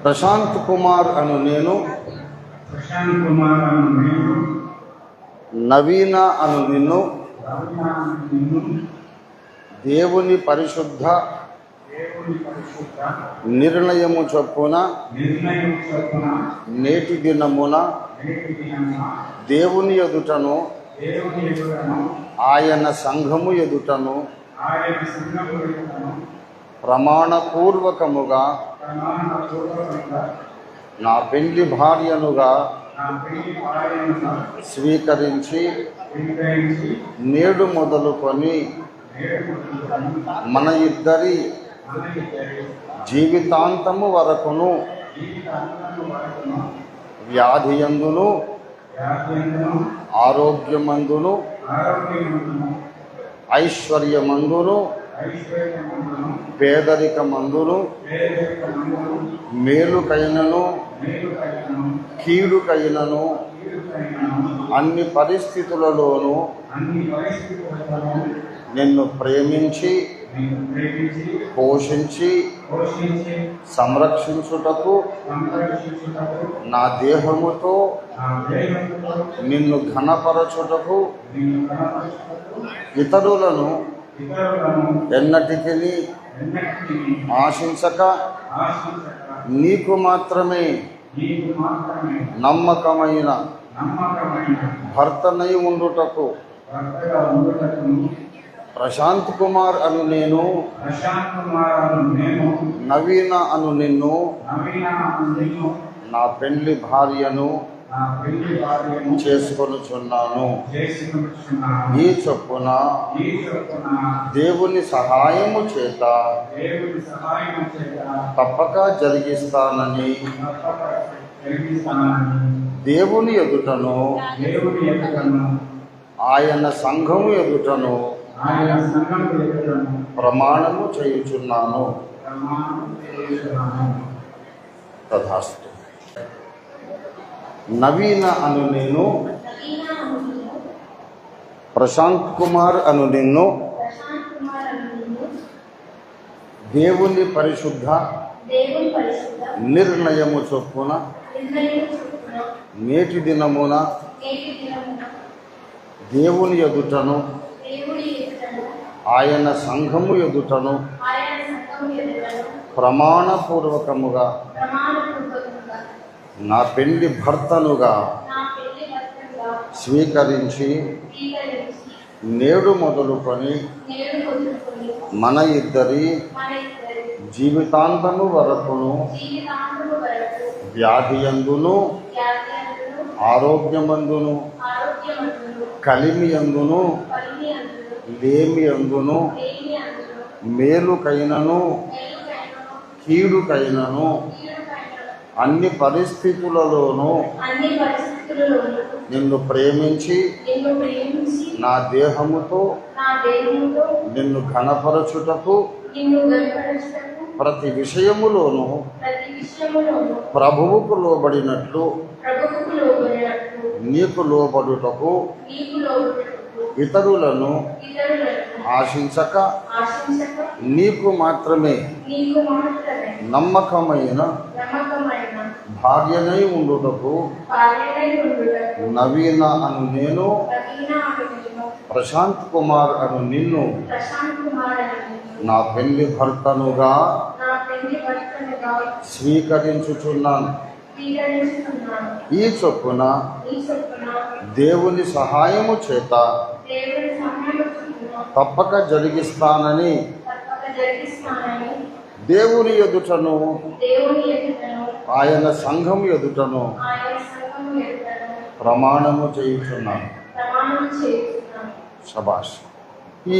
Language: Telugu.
ప్రశాంత్ కుమార్ అను నేను, నవీన అను నిన్ను దేవుని పరిశుద్ధ నిర్ణయము చొప్పున నేటి దినమున దేవుని ఎదుటను ఆయన సంఘము ఎదుటను ప్రమాణపూర్వకముగా నా పెండ్లి భార్యనుగా స్వీకరించి నేడు మొదలుకొని మన ఇద్దరి జీవితాంతము వరకును వ్యాధియందును ఆరోగ్యమందును ఐశ్వర్యమందును పేదరికమందును మేలుకైనను కీడుకైనను అన్ని పరిస్థితులలోనూ నిన్ను ప్రేమించి పోషించి సంరక్షించుటకు నా దేహముతో నిన్ను ఘనపరచుటకు ఇతరులను ఎన్నటికీ ఆశించక నీకు మాత్రమే నమ్మకమైన భర్తనై ఉండుటకు ప్రశాంత్ కుమార్ అను నేను, నవీన అను నిన్ను నా పెండ్లి భార్యను చేసుకొనుచున్నాను. ఈ చొప్పున దేవుని సహాయము చేత తప్పక జరిగిస్తానని దేవుని ఎదుటను ఆయన సంఘము ఎదుటను ప్రమాణము చేయుచున్నాను. తథాస్తు. నవీన అను నేను, ప్రశాంత్ కుమార్ అను నిన్ను దేవుని పరిశుద్ధ నిర్ణయము చొప్పున నేటి దినమున దేవుని ఎదుటను ఆయన సంఘము ఎదుటను ప్రమాణపూర్వకముగా నా పెళ్లి భర్తనుగా స్వీకరించి నేడు మొదలుకొని మన ఇద్దరి జీవితాంతము వరకును వ్యాధియందును ఆరోగ్యమందును కలిమియందును లేమియందును మేలుకైనను కీడుకైనను అన్ని పరిస్థితులలోనూ నిన్ను ప్రేమించి నా దేహముతో నిన్ను ఘనపరచుటకు ప్రతి విషయములోనూ ప్రభువుకు లోబడినట్లు నీకు లోబడుటకు ఇతరులను ఆశించక నీకు మాత్రమే నమ్మకమైన భార్యనై ఉండుటకు నవీన అను నేను, ప్రశాంత్ కుమార్ అను నిన్ను నా పెళ్లి భర్తనుగా స్వీకరించుచున్నాను. ఈ చొప్పున దేవుని సహాయము చేత తప్పక జరిగిస్తానని దేవుని ఎదుటను ఆయన సంఘం ఎదుటను ప్రమాణము చేయుచున్నాను. శభాష్. ఈ